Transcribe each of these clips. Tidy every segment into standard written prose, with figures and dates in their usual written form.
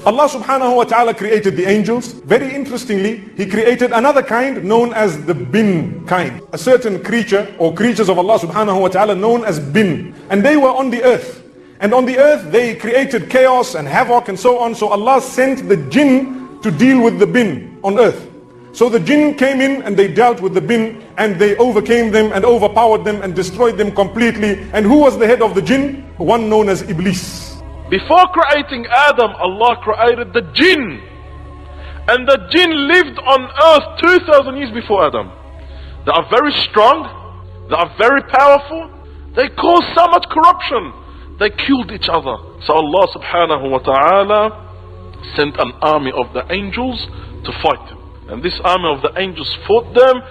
Allah subhanahu wa ta'ala created the angels. Very interestingly, He created another kind known as the bin kind. A certain creature or creatures of Allah subhanahu wa ta'ala known as bin. And they were on the earth. And on the earth they created chaos and havoc and so on. So Allah sent the jinn to deal with the bin on earth. So the jinn came in and they dealt with the bin and they overcame them and overpowered them and destroyed them completely. And who was the head of the jinn? One known as Iblis. Before creating Adam, Allah created the jinn. And the jinn lived on earth 2,000 years before Adam. They are very strong. They are very powerful. They caused so much corruption. They killed each other. So Allah subhanahu wa ta'ala sent an army of the angels to fight them. And this army of the angels fought them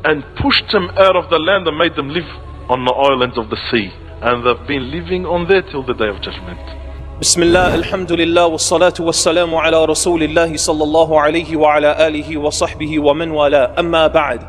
and pushed them out of the land and made them live on the islands of the sea. And they've been living on there till the day of judgment. Bismillah, alhamdulillah, wassalatu wassalamu ala rasulillahi sallallahu alayhi wa ala alihi wa sahbihi wa man wala, amma ba'd.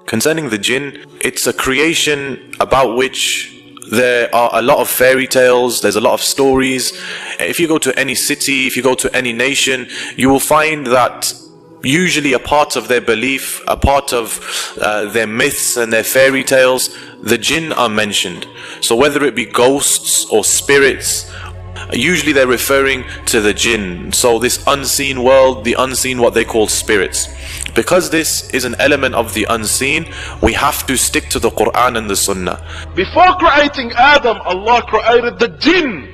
Concerning the jinn, it's a creation about which there are a lot of fairy tales, there's a lot of stories. If you go to any city, if you go to any nation, you will find that usually a part of their belief, a part of their myths and their fairy tales, the jinn are mentioned. So whether it be ghosts or spirits, usually they're referring to the jinn. So this unseen world, the unseen, what they call spirits. Because this is an element of the unseen, we have to stick to the Quran and the Sunnah. Before creating Adam, Allah created the jinn.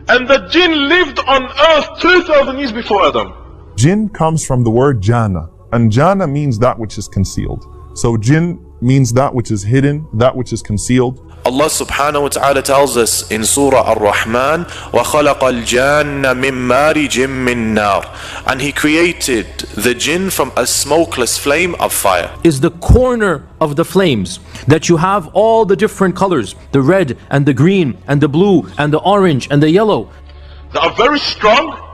And the jinn lived on earth 2,000 years before Adam. Jinn comes from the word jana, and jana means that which is concealed. So jinn means that which is hidden, that which is concealed. Allah subhanahu wa ta'ala tells us in Surah Ar-Rahman, وَخَلَقَ الْجَانَّ مِن مَارِجٍ مِّن نَارٍ, and He created the jinn from a smokeless flame of fire. Is the corner of the flames that you have all the different colors, the red and the green and the blue and the orange and the yellow. They are very strong,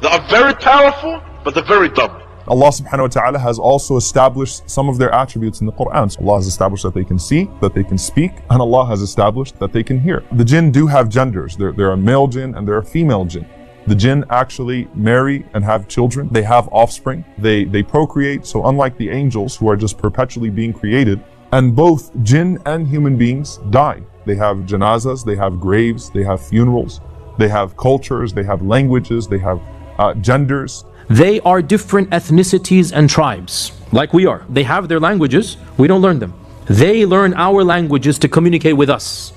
they are very powerful, but they're very dumb. Allah subhanahu wa ta'ala has also established some of their attributes in the Quran. So Allah has established that they can see, that they can speak, and Allah has established that they can hear. The jinn do have genders. There are male jinn and there are female jinn. The jinn actually marry and have children. They have offspring. They procreate. So unlike the angels who are just perpetually being created, and both jinn and human beings die. They have janazas, they have graves, they have funerals, they have cultures, they have languages, they have genders. They are different ethnicities and tribes, like we are. They have their languages, we don't learn them. They learn our languages to communicate with us.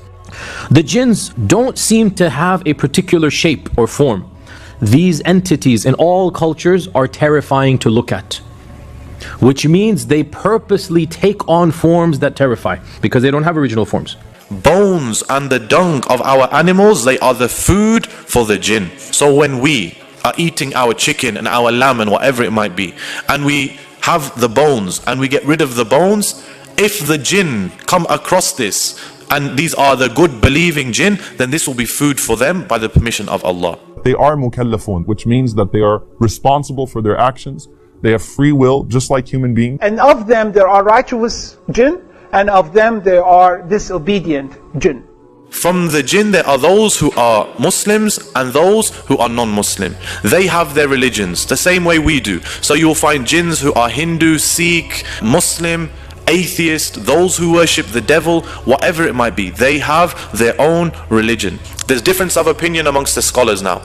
The jinns don't seem to have a particular shape or form. These entities in all cultures are terrifying to look at, which means they purposely take on forms that terrify, because they don't have original forms. Bones and the dung of our animals, they are the food for the jinn. So when we are eating our chicken and our lamb and whatever it might be, and we have the bones and we get rid of the bones, if the jinn come across this and these are the good believing jinn, then this will be food for them by the permission of Allah. They are mukallafun, which means that they are responsible for their actions. They have free will, just like human beings. And of them there are righteous jinn, and of them there are disobedient jinn. From the jinn there are those who are Muslims and those who are non-Muslim. They have their religions the same way we do. So you will find jinns who are Hindu, Sikh, Muslim, atheist, those who worship the devil, whatever it might be. They have their own religion. There's difference of opinion amongst the scholars now.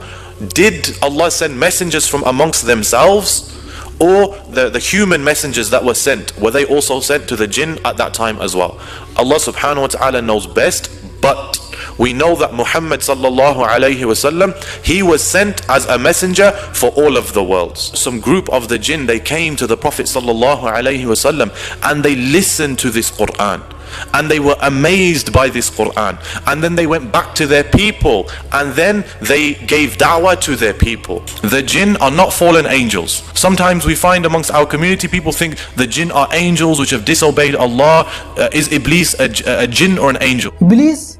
Did Allah send messengers from amongst themselves, or the human messengers that were sent, were they also sent to the jinn at that time as well? Allah subhanahu wa ta'ala knows best, but we know that Muhammad sallallahu alayhi wasallam, he was sent as a messenger for all of the worlds. Some group of the jinn, they came to the Prophet sallallahu alayhi wasallam and they listened to this Quran. And they were amazed by this Quran. And then they went back to their people and then they gave da'wah to their people. The jinn are not fallen angels. Sometimes we find amongst our community, people think the jinn are angels which have disobeyed Allah. Is Iblis a jinn or an angel? Iblis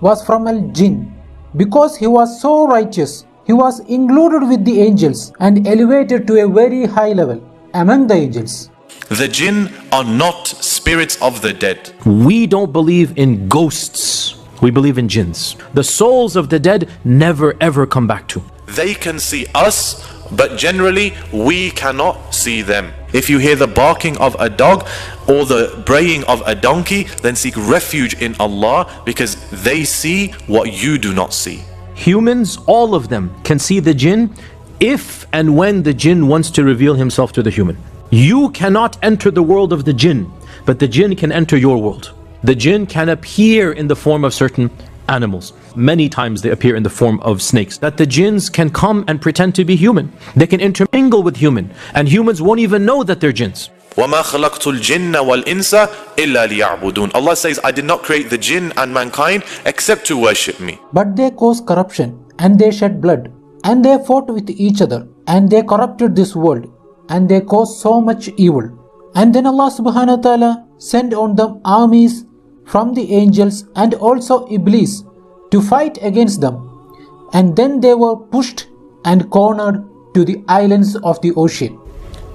was from al-jinn. Because he was so righteous, he was included with the angels and elevated to a very high level among the angels. The jinn are not spirits of the dead. We don't believe in ghosts. We believe in jinns. The souls of the dead never ever come back to. They can see us, but generally we cannot see them. If you hear the barking of a dog or the braying of a donkey, then seek refuge in Allah, because they see what you do not see. Humans, all of them, can see the jinn if and when the jinn wants to reveal himself to the human. You cannot enter the world of the jinn, but the jinn can enter your world. The jinn can appear in the form of certain animals. Many times they appear in the form of snakes. That the jinns can come and pretend to be human. They can intermingle with human, and humans won't even know that they're jinns. وَمَا خَلَقْتُ الْجِنَّ وَالْإِنسَ إِلَّا لِيَعْبُدُونَ. Allah says, I did not create the jinn and mankind except to worship me. But they caused corruption, and they shed blood, and they fought with each other, and they corrupted this world, and they caused so much evil. And then Allah subhanahu wa ta'ala sent on them armies from the angels and also Iblis to fight against them. And then they were pushed and cornered to the islands of the ocean.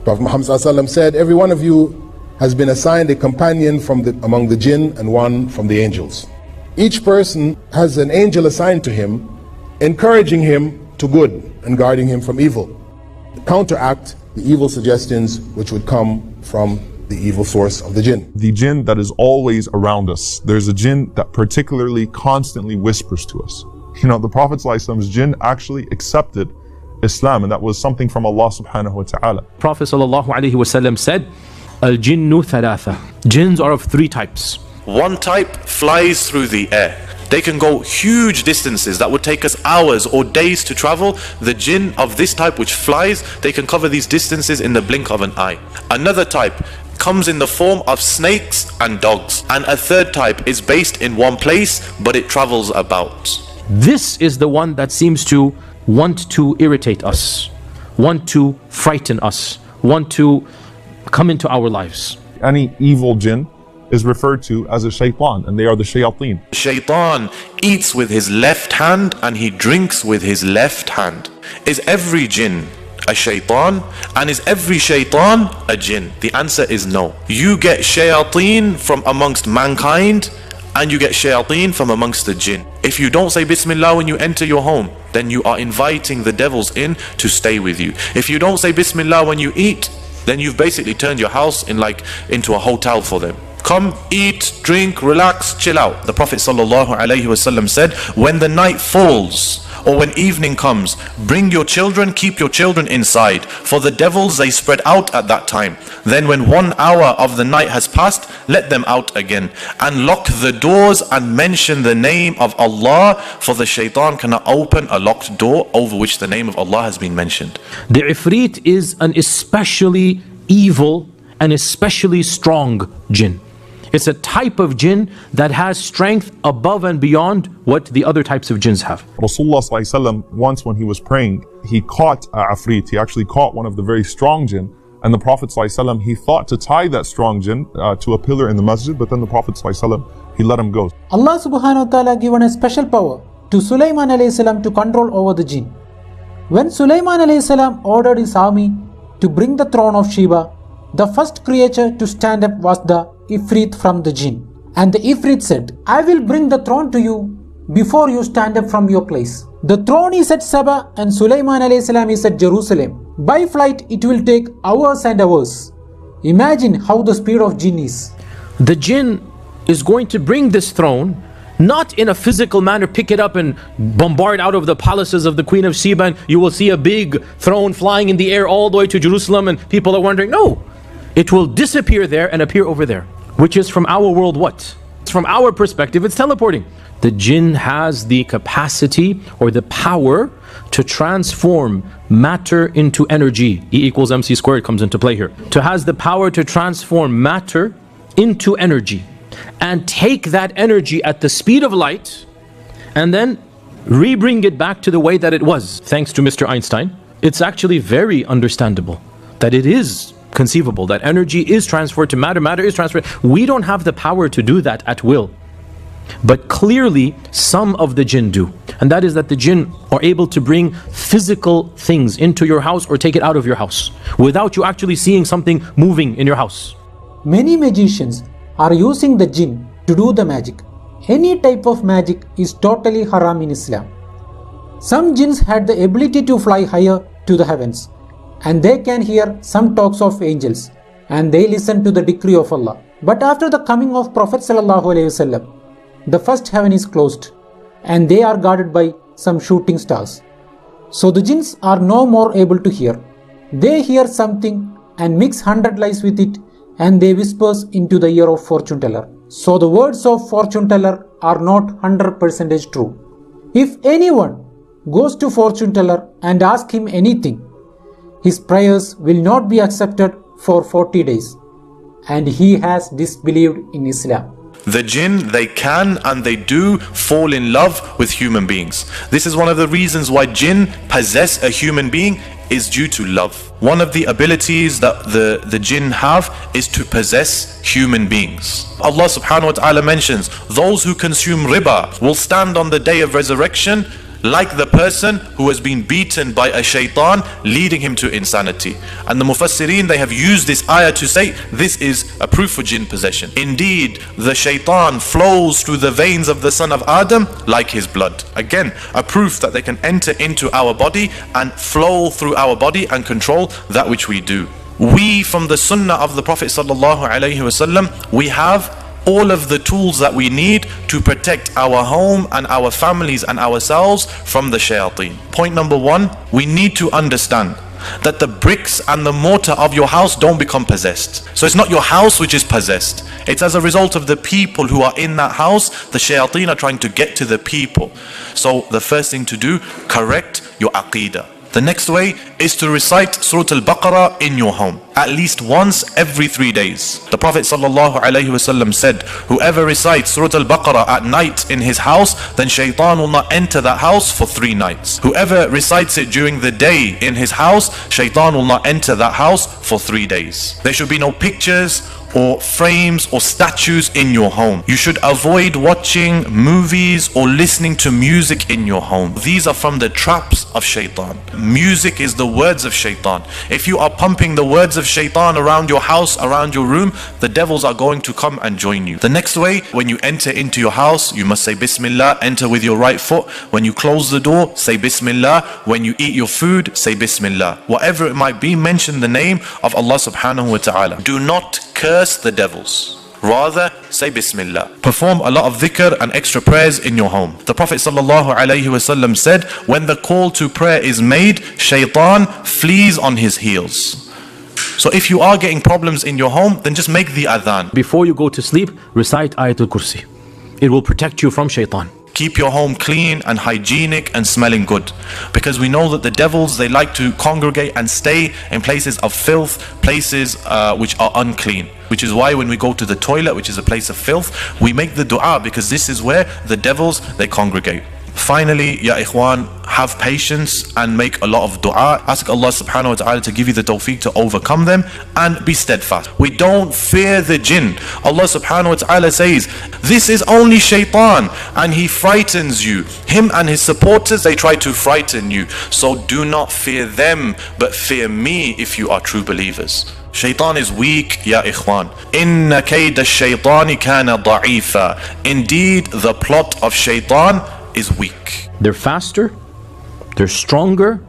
Prophet Muhammad ﷺ said, every one of you has been assigned a companion among the jinn and one from the angels. Each person has an angel assigned to him, encouraging him to good and guarding him from evil. Counteract the evil suggestions which would come from the evil source of the jinn. The jinn that is always around us. There's a jinn that particularly constantly whispers to us. You know, the Prophet ﷺ's jinn actually accepted Islam, and that was something from Allah subhanahu wa ta'ala. Prophet ﷺ said, Al-jinnu thalatha. Jinns are of three types. One type flies through the air. They can go huge distances that would take us hours or days to travel. The jinn of this type which flies, they can cover these distances in the blink of an eye. Another type comes in the form of snakes and dogs. And a third type is based in one place, but it travels about. This is the one that seems to want to irritate us, want to frighten us, want to come into our lives. Any evil jinn is referred to as a shaitan, and they are the shayateen. Shaitan eats with his left hand and he drinks with his left hand. Is every jinn a shaitan? And is every shaitan a jinn? The answer is no. You get shayateen from amongst mankind, and you get shayateen from amongst the jinn. If you don't say Bismillah when you enter your home, then you are inviting the devils in to stay with you. If you don't say Bismillah when you eat, then you've basically turned your house into a hotel for them. Come, eat, drink, relax, chill out. The Prophet ﷺ said, when the night falls or when evening comes, bring your children, keep your children inside, for the devils, they spread out at that time. Then when 1 hour of the night has passed, let them out again, and lock the doors and mention the name of Allah, for the shaitan cannot open a locked door over which the name of Allah has been mentioned. The Ifrit is an especially evil and especially strong jinn. It's a type of jinn that has strength above and beyond what the other types of jinns have. Rasulullah ﷺ, once when he was praying, he caught a Afrit. He actually caught one of the very strong jinn. And the Prophet ﷺ, he thought to tie that strong jinn to a pillar in the masjid, but then the Prophet ﷺ, he let him go. Allah subhanahu wa ta'ala given a special power to Sulaiman alayhi salam to control over the jinn. When Sulaiman alayhi salam ordered his army to bring the throne of Sheba, the first creature to stand up was the Ifrit from the jinn. And the Ifrit said, I will bring the throne to you before you stand up from your place. The throne is at Saba and Sulaiman alayhi salam is at Jerusalem. By flight it will take hours and hours. Imagine how the speed of jinn is. The jinn is going to bring this throne, not in a physical manner, pick it up and bombard out of the palaces of the Queen of Sheba, and you will see a big throne flying in the air all the way to Jerusalem and people are wondering. No, it will disappear there and appear over there, which is from our world what? From our perspective, it's teleporting. The jinn has the capacity or the power to transform matter into energy. E equals mc squared comes into play here. To has the power to transform matter into energy and take that energy at the speed of light and then re-bring it back to the way that it was. Thanks to Mr. Einstein, it's actually very understandable that it is conceivable that energy is transferred to matter, matter is transferred. We don't have the power to do that at will. But clearly some of the jinn do. And that is that the jinn are able to bring physical things into your house or take it out of your house without you actually seeing something moving in your house. Many magicians are using the jinn to do the magic. any type of magic is totally haram in Islam. Some jinns had the ability to fly higher to the heavens, and they can hear some talks of angels, and they listen to the decree of Allah. But after the coming of Prophet ﷺ, the first heaven is closed, and they are guarded by some shooting stars. So the jinns are no more able to hear. They hear something and mix 100 lies with it, and they whispers into the ear of fortune teller. So the words of fortune teller are not 100% true. If anyone goes to fortune teller and asks him anything, his prayers will not be accepted for 40 days, and he has disbelieved in Islam. The jinn, they can and they do fall in love with human beings. This is one of the reasons why jinn possess a human being, is due to love. One of the abilities that the jinn have is to possess human beings. Allah subhanahu wa ta'ala mentions, those who consume riba will stand on the day of resurrection like the person who has been beaten by a shaitan, leading him to insanity. And the Mufassirin, they have used this ayah to say this is a proof for jinn possession. Indeed, the shaitan flows through the veins of the son of Adam like his blood. Again, a proof that they can enter into our body and flow through our body and control that which we do. We, from the sunnah of the Prophet sallallahu alaihi wasallam, we have all of the tools that we need to protect our home and our families and ourselves from the shayateen. Point number one, we need to understand that the bricks and the mortar of your house don't become possessed. So it's not your house which is possessed. It's as a result of the people who are in that house. The shayateen are trying to get to the people. So the first thing to do, correct your aqeedah. The next way is to recite Surah Al-Baqarah in your home at least once every 3 days. The Prophet ﷺ said, whoever recites Surah Al-Baqarah at night in his house, then shaitan will not enter that house for 3 nights. Whoever recites it during the day in his house, shaitan will not enter that house for 3 days. There should be no pictures or frames or statues in your home. You should avoid watching movies or listening to music in your home. These are from the traps of shaitan. Music is the words of shaitan. If you are pumping the words of shaitan around your house, around your room, the devils are going to come and join you. The next way, when you enter into your house, you must say Bismillah, enter with your right foot. When you close the door, say Bismillah. When you eat your food, say Bismillah. Whatever it might be, mention the name of Allah subhanahu wa ta'ala. Do not curse the devils. Rather, say Bismillah. Perform a lot of dhikr and extra prayers in your home. The Prophet ﷺ said, when the call to prayer is made, shaitan flees on his heels. So if you are getting problems in your home, then just make the adhan. Before you go to sleep, recite Ayatul Kursi. It will protect you from shaitan. Keep your home clean and hygienic and smelling good, because we know that the devils, they like to congregate and stay in places of filth, places which are unclean, which is why when we go to the toilet, which is a place of filth, we make the dua, because this is where the devils, they congregate. Finally, ya ikhwan, have patience and make a lot of dua. Ask Allah subhanahu wa ta'ala to give you the tawfiq to overcome them and be steadfast. We don't fear the jinn. Allah subhanahu wa ta'ala says, this is only shaitan and he frightens you. Him and his supporters, they try to frighten you. So do not fear them, but fear me if you are true believers. Shaitan is weak, ya ikhwan. Inna kayda shaitani kana da'ifa. Indeed, the plot of shaitan is weak. They're faster, they're stronger,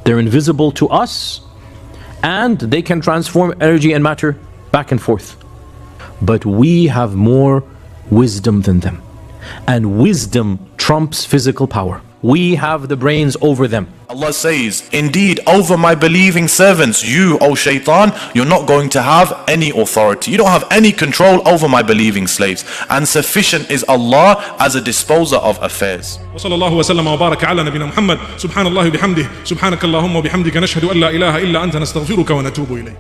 they're invisible to us, and they can transform energy and matter back and forth. But we have more wisdom than them, and wisdom trumps physical power. We have the brains over them. Allah says, indeed, over my believing servants, you, O shaitan, you're not going to have any authority. You don't have any control over my believing slaves. And sufficient is Allah as a disposer of affairs. وصلى الله وسلم وبارك على نبينا محمد سبحان الله بحمده سبحانك اللهم وبحمدك نشهد أن لا إله إلا أنت نستغفرك ونتوب إليك.